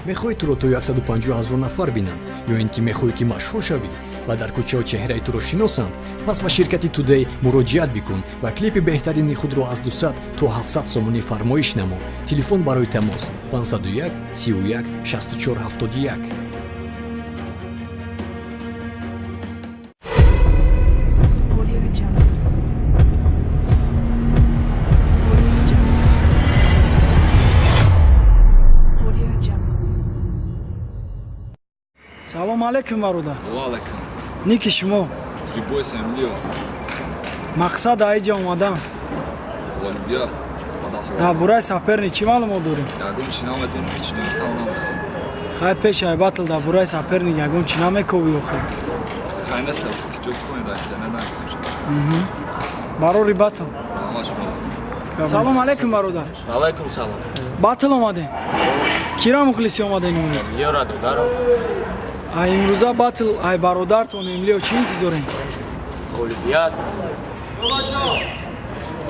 мехоҳӣ туро то 150 000 нафар бинанд ё ин ки мехоҳӣ ки машҳур шавӣ ва дар кӯчаҳо чеҳраи туро шиносанд, пас ба ширкати Today муроҷиат бикун ва клипи беҳтарини худро аз 200 то 700 сомонӣ фармоиш намо. Телефон барои тамос 501 31 64 71. Салом алейкум бародар. Ва алейкум. Ники шумо? Фрибойс Эмилио. Мақсад айҷа омадан. Олимпиа. Дар бораи саперник чӣ маълумот дорем? Ягон чӣ наметонем, ҳеҷ чӣ донистан намехоҳам. Хай пеш ай батл дар бораи саперник ягон чӣ намековӣ охир. Хай нест ки ҷо бикунед дар интернет намефаҳмем. Барори батл. Ҳамаш мо. Салом алейкум бародар. Алейкум салом. Батл омадем. Кира мухлиси омадем имрӯз? Эмилио додаро. Ай имрӯза батл ай бародартон Эмилио чӣ интизорем? Олимпиад.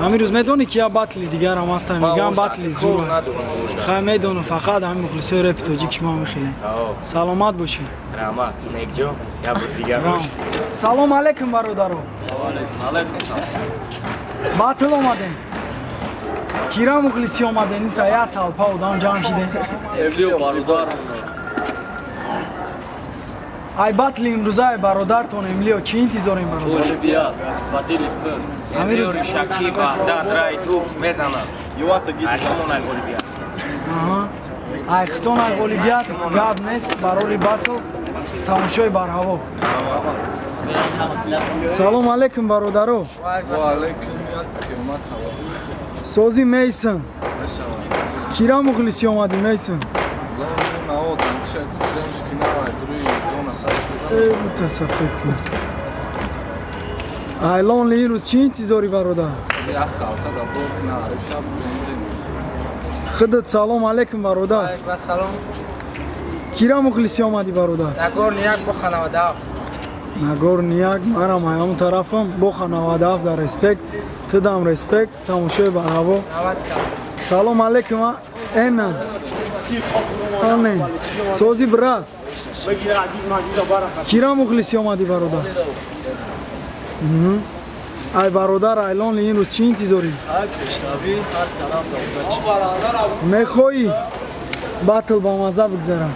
Ҳамин рӯз медонӣ ки я батли дигар ҳам ҳастам, мегӯям батли зур. Хай медонам, фақат ҳамин мухлисои репи тоҷик ки мо мехелем. Саломат бошед. Раҳмат, Снегҷо. Я бор дигар. Салом алейкум бародаро. Алейкум салом. Батл омадем. Кира мухлиси омадем, инта я талпа одам ҷамъ шидем. Эмилио бародар. Ай батли имрӯзаи бародартон Эмилио чӣ интизорем бародар? Олимпиад. Фатили пӯл. Эмилио Шакӣ ба дараи ду мезанад. Айхтонай Олимпиад. Айхтонай Олимпиад гап нест барори батл тамошои барҳаво. Салом алейкум бародаро. Ва алейкум. Сози Мейсон. Кира мухлиси омади Мейсон? мутасаффед кун. Айлон ли рӯз чӣ интизори бародар? Худат салом алейкум бародар. Алейкум салом. Кира мухлиси омади бародар? Нагорнияк бо ханавадаав. Нагорнияк марам ҳамон тарафам бо ханавадаав дар респект. Тудам респект тамошои барҳаво. Салом алейкум энан. Анен. Сози брат. Кира мухлиси омади бародар? Ай бародар айлон ли ин рӯз чӣ интизорӣ? Мехоҳӣ батл ба маза бигзарам?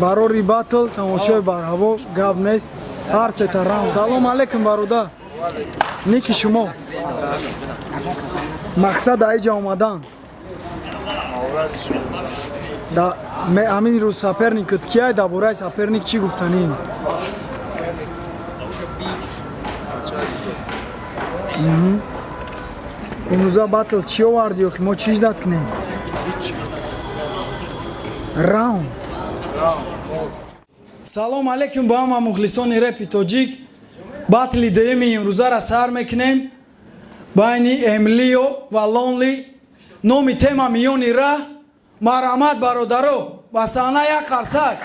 Барори батл тамошои барҳаво гап нест. Ҳар сета раунд. Салом алейкум бародар. Ники шумо? Мақсад айҷа омадан? Ҳамин рӯз саперникат кияй дар бораи саперник чӣ гуфтанӣ? имрӯза батл чӣ оварди охи мо чӣ ждат кунем? Раунд. Салом алейкум ба ҳама мухлисони репи тоҷик. Батли дуюми имрӯзара сар мекунем байни Эмилио ва Лонли. Номи тема миёни раҳ. Марҳамат бародаро, ба саҳна як қарсак.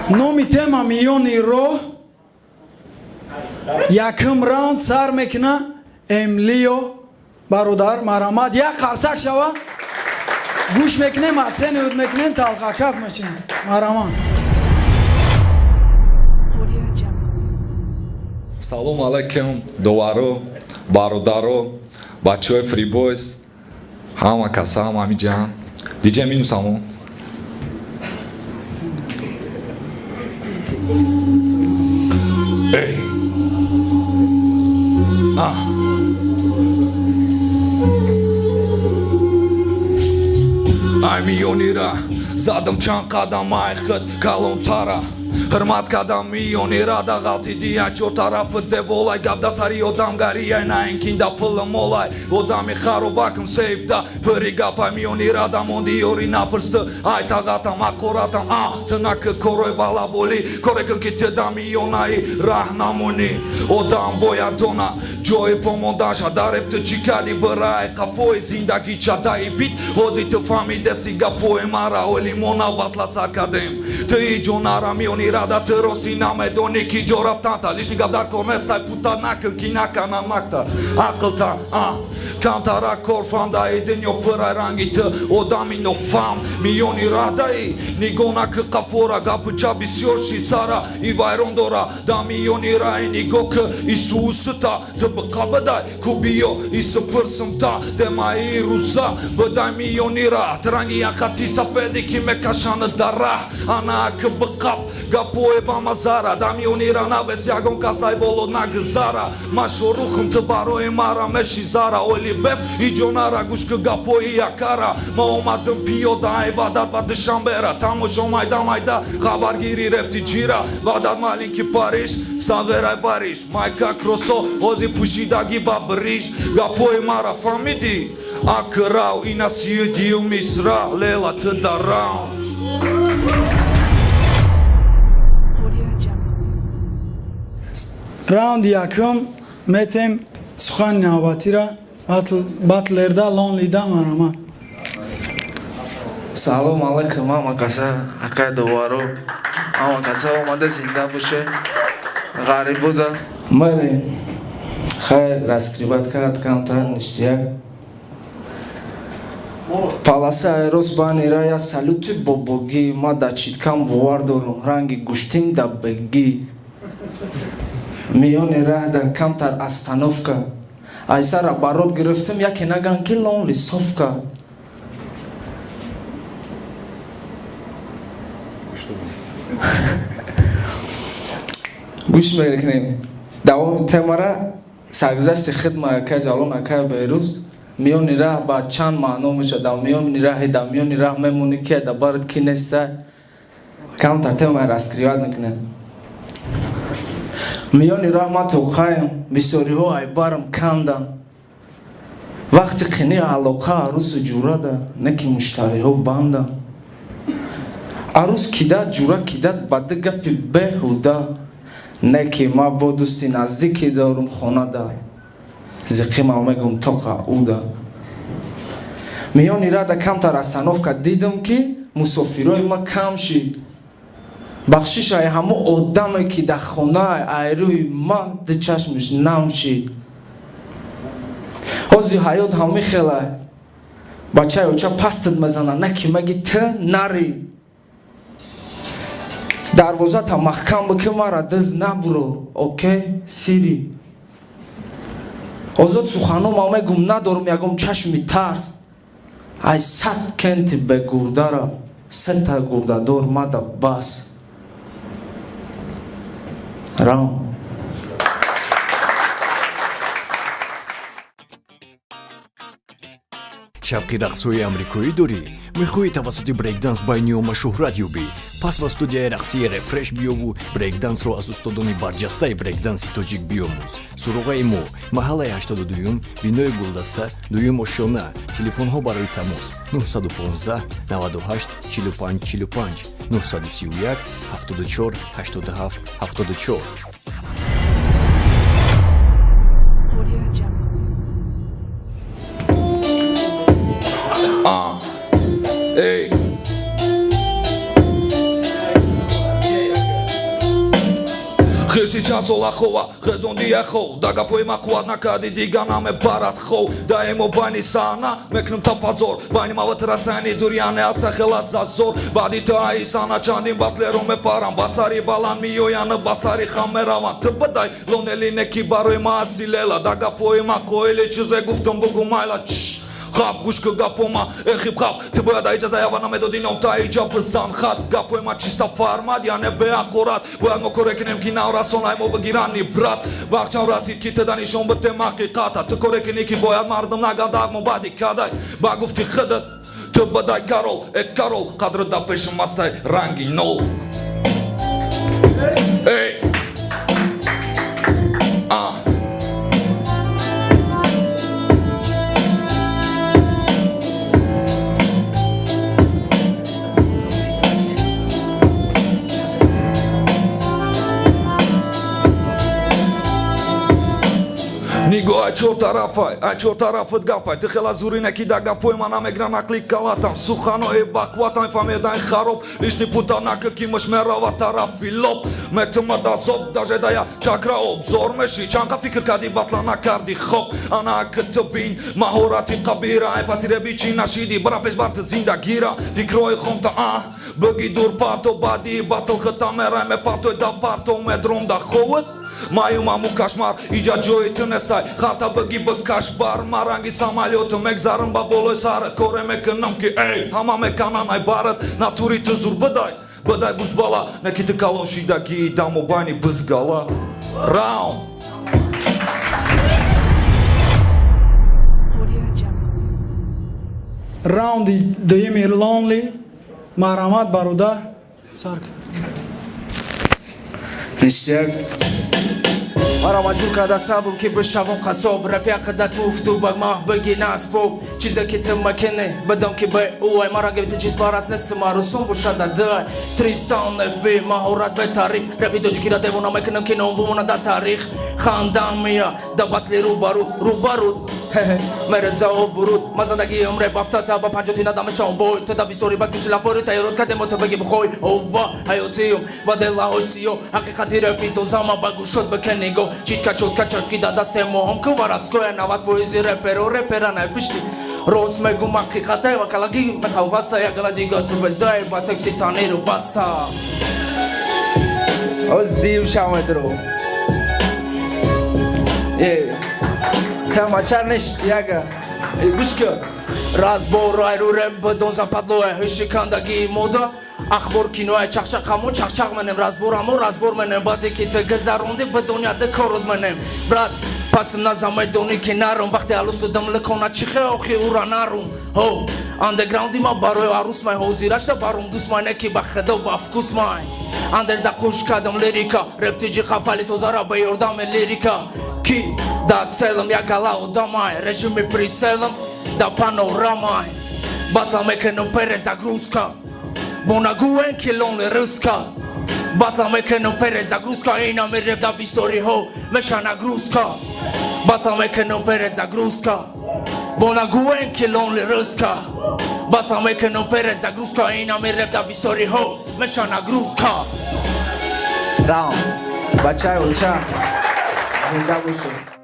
Номи тема миёни роҳ. Якум раунд сар мекуна Эмилио бародар, марҳамат як қарсак шава. Гӯш мекунем, ҳадсени уд мекунем, талқакаф мешавем. Марҳамат. Салом алейкум доваро, бародаро, бачаҳои Фрибойс, ҳама каса, ҳамаи ҷан. Диҷе минусамо. Эй. Ай миёнира, задам чанд қадам ай худ калонтара. ҳурмат кардам миёнира да ғалтиди якчор тарафи деволай гапда сари одамгарияй на ин кинда пули молай одами харобакм сейфда пури гапай миёнира да монди ёри напрсти ай тағатам ақоратам ту накӣ корои балаболӣ коре кун ки ту да миёнаи раҳнамунӣ одам бояд дона ҷои помондаша дареб ту чӣ кардӣ бираи қафои зиндагӣ чадаи бит ҳозир ту фаҳмидеси гапои мара олимо навбатла сар кардем Ты иджонара миони рада ты рости на медоники джорафтанта лишний габдар корнестай путанака кинака на макта акылта Кантара корфанда иденьо пырай рангиты одамино фам миони радай нигона кафора гапча бисёрши цара и вайрондора да миони рай нигок Иисуста ты бкабадай кубио и спырсымта темаи руза бадай миони ра транги яхати сафеди киме кашаны дара ана кбкап гапоеба мазара да миони ра навес ягон касай боло нагзара машорухым ты барои мара меши зара оли без иджонара гушка гапои якара маомадым пиода ай вадат ба душанбера тамошо майда хабаргири рефти ҷира вадат маленький париж сағерай бариш майка кросо ози пушидаги ба бриж гапои мара фамиди акрав ина сиюдиу мисра лела ты дарам раунд якум метем сухани навбатира батлерда лонлида марама салом алайкум амакаса акай доваро амакаса омада зинда боше ғариб буда маре хайр раскриват кард камтар ништияк паласа айрос банира я салюти бобоги ма да читкам бовар дорум ранги гуштин да беги миёни раҳ да камтар остановка айсара барот гирифтим яке наган ки лонли софка гӯш мерекунем давоми темара саргузашти хидма якай ҷалон акай берӯз миёни раҳ ба чанд маъно мешад дар миёни раҳи дар миёни раҳ мемонӣ ки дар барот ки неста камтар темаи раскриват мекунем миёни раҳ ма тоқаем бисёриҳо айбарам кандам вақти қини алоқа арӯсу ҷурада не ки муштариҳо бандам арӯс кидат ҷура кидат бади гапи беҳуда не ки ма бо дӯсти наздикӣ дорум хонада зиқима мегум тоқа уда миёни раҳ да камтар остановка дидам ки мусофирои ма кам шид бахшишаи ҳамо одаме ки дар хонаи айрӯи ма дичашмиш нам шид ҳози ҳаёт ҳам мехелай бачаи оча пастат мезана не ки маги ты нари дарвозата маҳкам бики мара диз набуро окей сири озод суханома мегум надорум ягом чашми тарс ай сад кенти бегурдара сета гурдадор мада бас рам шавқи рақсҳои амрикоӣ дорӣ мехоҳӣ тавассути брейкданс байниёма шӯҳрат ёбӣ пас ба студияи рақсии рефреш биёву брейкдансро аз устодони барҷастаи брейкданси тоҷик биомӯз суроғаи мо маҳаллаи 82 бинои гулдаста 2 ошёна телефонҳо барои тамос 915 98 45 45 931 74 87 74 Эй. Сейчас олахова, хезондия хол, дагапой махуат накади диганаме барат хол, даемо бани сана, мекнем тапазор, бани мават расани дуряне асахела зазор, бади таи сана чандин батлеро мепарам, басари балан миёяна басари хамераван, ты бадай лонели неки барои ма асилела, дагапой махоили чизе гуфтам бугу майла чш. Хаб гушка гапома эхиб хаб ты бояд иҷаза ява намедоди ном та иҷа бизан хат гапои ма чиста фармад яне беақорат бояд мо коре кинем ки наврасонай мо бигирани брат вақтчам расид ки теда нишон битем ҳақиқата ты коре кини ки бояд мардум нагадаг мо баъди кадай ба гуфти хидат ты бадай карол карол қадру да пеши мастай ранги нол эй میگو ای چور طرفای ای چور طرفت گپای تو خیلی زوری نکی دا گپوی منم اگران اکلیک کلاتم سخنو ای باقواتم فهمیدن خراب لیشنی پوتا نککی مش مرا طرفی لب متم دا صبح داجه دایا چاکرا обзор مشی چانقا فکر کردی بطلا نکردی خب انا کتبین مهارتی قبیره ای پسیره بیچی نشیدی برا پیش برت زندگی را فکروی خونتا بگی دور پارتو بادی بطل خطا مرم پارتو دا پارتو مدروم دا خود маю маму кашмар иҷа ҷои ту нестай харта бигӣ би кашбар маранги самолёту мегзарам ба болои сарат коре мекунам ки эй ҳама меканан ай барат натури ту зур бидай бузбала неки ту калошидагии даму байни бизгала раунд раунди дуюми Lonely марҳамат бародар сар ништяк مرا مجبور کرده صبر که بشوم قصاب رفیق ده توفتو بگ ماه بگی نسباب چیزی که تو مکنه بدم که به اوی مرا گفتی چیز پارست نسم رسوم بشده ده تریستان اف بی مهارت به تاریخ رفی دوچ گیره دیونا مکنم که نام بمونه ده تاریخ خاندم میا ده بطلی رو برود میره زاو برود مزدگی عمره بافتا تا با پنجاتی ندم شام بوی تو ده بیسوری بد کشی لفوری تایرود کده متو بگی بخوی اووا حیاتیم و دل های سیو حقیقتی رفی تو زما بگو شد بکنیگو چیتکا چوتکی دا دست موهم که ورابسکوی نوات فویزی رپرا نپشتی روز میگم حقیقته و کلاگی میخوام واستا یا گلادیگا سوبزای با تکسی تانی رو باستا از دیو شامد رو تماشا نشتی اگه گوش کن رازبور رای رو رب بدون زپادلوه هشکندگی مودا اخبار کینوه چخچخمو چخچخ منم رازبور منم بعدی که تو گذرونده به دنیا ده کارود منم برات پس نظام دونی که نرم وقتی علوس دم لکونه چیخه آخی او را نرم هو اندرگراندی ما برای عروس مای حوزیرش بارم دوست مای نکی با خدا و افکوس مای اندر دا خوش کدم لیریکا رپتیجی خفالی تو زارا بیردام لیریکا کی دا целым я галау домой режиме прицелом да панорамой батла мекенум перезагрузка бонагуен килон руска батла мекенум перезагрузка ина миреб да бисори ho меша нагрузка батла мекенум перезагрузка бонагуен килон руска батла мекенум перезагрузка ина миреб да бисори ho меша нагрузка раун бачай улча зинда бошед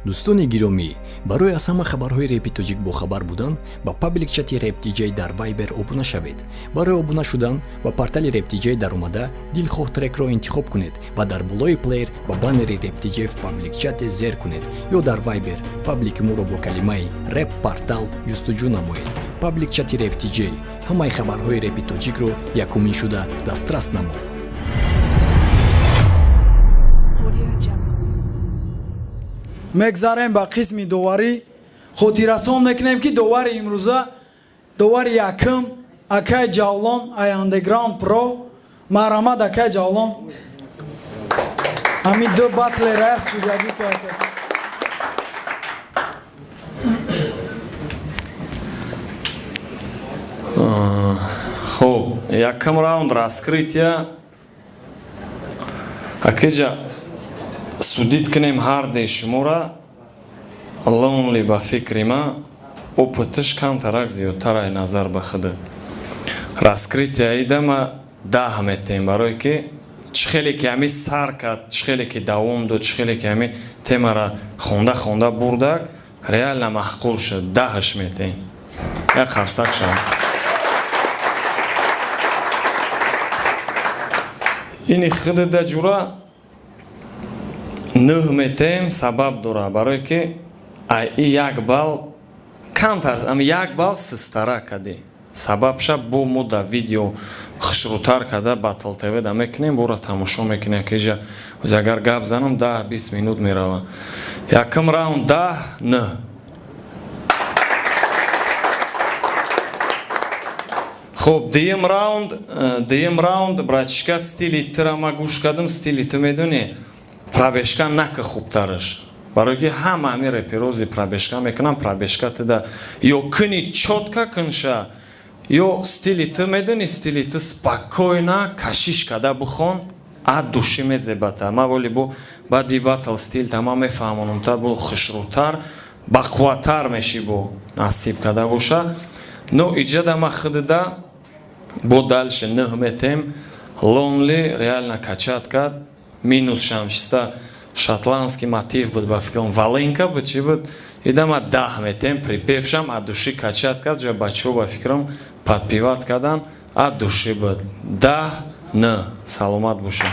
дӯстони гиромӣ барои аз ҳама хабарҳои репи тоҷик бохабар будан ба паблик чати реп dj дар вайбер обуна шавед барои обуна шудан ба портали rep dj даромада дилхоҳ трекро интихоб кунед ва дар болои плеер ба баннери rep dj в паблик чате зер кунед ё дар вайбер паблики моро бо калимаи rep портал ҷустуҷӯ намоед паблик чати rep dj ҳамаи хабарҳои репи тоҷикро якумин шуда дастрас намоед мегзарем ба қисми доварӣ хотиррасон мекунем ки довари имрӯза довари якум акай ҷавлон ай андеграунд про марҳамат акай ҷавлон ҳамин ду батлера студиягӣ карда хуб якум раунд раскрытия акиҷа судид кунем ҳардаи шумора Lonely ба фикри ма опытиш камтарак зиёдтарай назар ба худа раскрытияи дама 10 метем барое ки чӣ хеле ки ҳами сар кард чӣ хеле ки давом дод чӣ хеле ки ҳами темара хонда бурдак реально маҳқул шуд 10 метем як қарсак шавад ини худда ҷура 9 метем сабаб дора барое ки як бал камтар як бал систара кади сабабша бо мо да видео хушрутар када батл тв да мекунем бора тамошо мекунем ки ҷа агар гап занам 10-20 минут мерава якум раунд 10-9 хуб дуюм раунд братишка стили тира ма гӯш кардам стили ту медонӣ пробежка нака хубтараш барое ки ҳама ҳами реперози пробежка мекунам пробежка туда ё куни чотка кунша ё стили ту медони стили ту спокойна кашиш када бихон ад души мезебата ма воли бо баъди батл стил тама мефаҳмонумтар бо хушрӯтар бақувваттар меши бо насиб када боша но иҷада ма хидида бо дальше нӯҳ метем лонли реально качат кад минус шамшиста шотландский мотив буд ба фикрам валенка буд чи буд идама 10 метем припевшам ад души качат кад ҷа бачаҳо ба фикрам подпиват кадан ад души буд 10 н саломат боша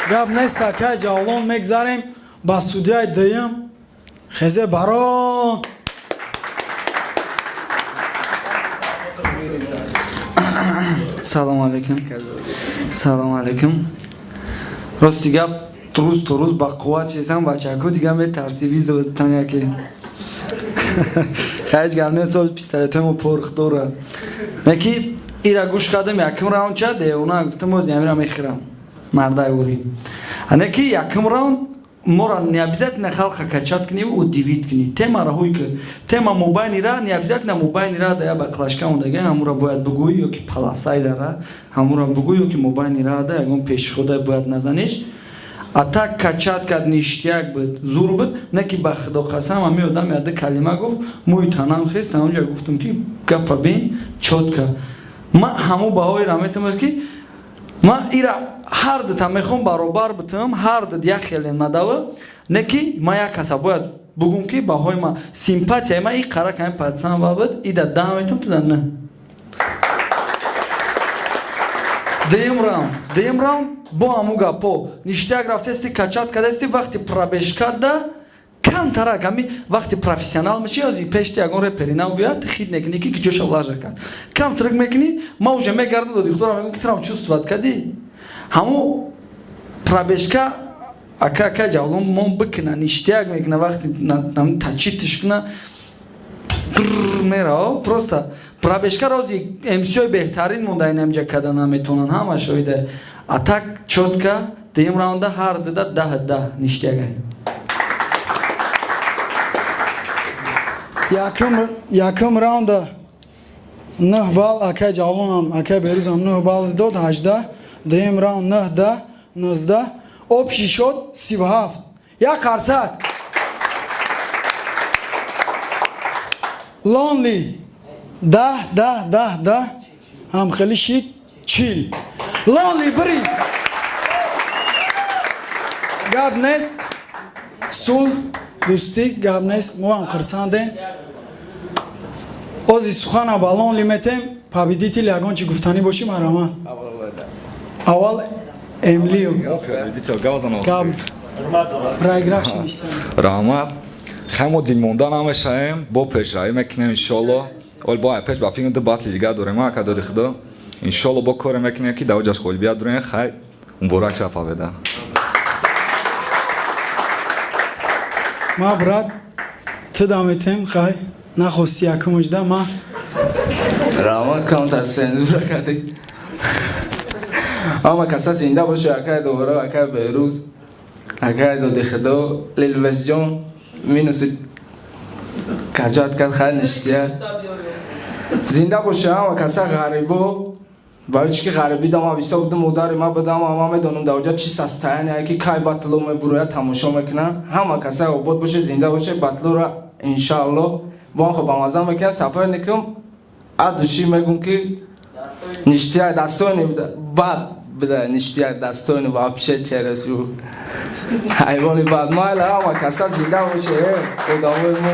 гап нест такай ҷавлон мегзарем ба судяи дуюм хезе барон салому алейкум салому алейкум рости гап рӯз то рӯз ба қувват чесам бачако дига метарси визотан яке хайҷ гап сол пистолетомо порхдора яки ира гӯш кардам якум раунд чаде уна гуфтам оз ямира мехирам мардай ури анаки якум раунд мора не обязательно халқа качат кни у дивид кни тема раҳуй ки тема мобайни ра не обязательно мобайни ра да я ба клашка ондага ҳамура бояд бугӯй ё ки паласай дара ҳамура бугӯй ё ки мобайни ра да ягон пешхуда бояд назаниш а так качат кад ништияк буд зур буд не ки ба худо қасам ами одам яда калима гуфт мӯи танам хест ҳамонҷа гуфтам ки гапа бин чотка ма ҳамо баҳои ра метавонад ки ма ира ҳар дута мехом баробар бутам ҳар дут як хелен мадава не ки ма як каса бояд бугум ки баҳои ма симпатияи ма и қара ками патсан бабуд ида да метам туда не дуюм раунд бо ҳаму гапо ништияк рафтасти качат кадасти вақти пробежкада камтарак ами вақти профессионал меши ози пешти ягон репери нав биёяд хид некунӣ ки ҷоша влажа кард камтарак мекунӣ ма уже мегардам до духтора мегӯям ки трам чувствовать кади ҳаму пробежка ака ҷавлон мон бикуна ништияк мекуна вақти тачитиш куна мера просто пробежка рози мсиёи беҳтарин монда инамҷа када наметонан ҳама шоида а так чотка дуюм раунда ҳар дуда 10 ништияк якум раунда 9 балл акай ҷавлонам акай берӯзам 9 балл дод 18 дуюм раунд 9 19 общий счет 37 як қарсак lonely 10 ҳамхели шид 40 lonely бри гап нест сулҳ дӯстӣ гап нест мо ҳам хурсандем ози сухана ба lonely метем победитель ягон чи гуфтанӣ боши марҳамат аввал эмлио раҳмат хаймо дилмонда намешавем бо пешравӣ мекунем иншоалло оли бо ай пеш ба филм батли дига дорем ака доди худо иншоалло бо коре мекунем ки даво ҷашқолибият дорем хай муборак ша победа ма брат туда метем хай нахости якумужда ма раҳмат камтар сензура кардӣ ама каса зинда боша акай довара акай берӯз акай доди худо лилвесҷон минуси каҷат кард хай ништия зинда боша ама каса ғарибо баъчи ки ғарибӣ дама виса будам модари ма будам ама медонам даоҷа чи састаяне ки кай батло мебурояд тамошо мекунам ҳама каса обод боша зинда боша батлора иншаалло бон хуб амазан мекунам саперникам адуши мегум ки ништия дастойни буда бад буда ништия дастойни вообще через рӯ ҳайвони бад майла ама каса зинда боша одамои мо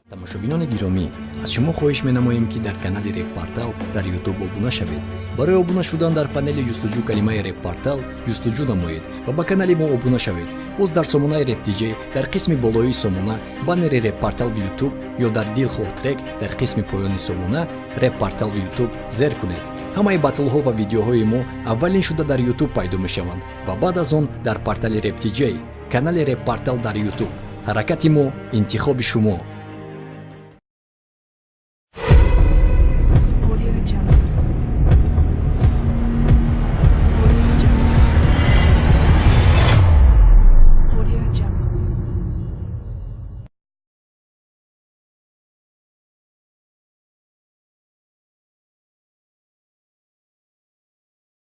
тамошобинони гиромӣ аз шумо хоҳиш менамоем ки дар канали репортал дар ютуб обуна шавед барои обуна шудан дар панели ҷустуҷӯ калимаи репортал ҷустуҷӯ намоед ва ба канали мо обуна шавед боз дар сомонаи репдиҷей дар қисми болоии сомона баннери репортал в ютуб ё дар дилхоҳ трек дар қисми поёни сомона репортал в ютуб зер кунед ҳамаи батлҳо ва видеоҳои мо аввалин шуда дар ютуб пайдо мешаванд ва баъд аз он дар портали репдиҷей канали репортал дар ютуб ҳаракати мо интихоби шумо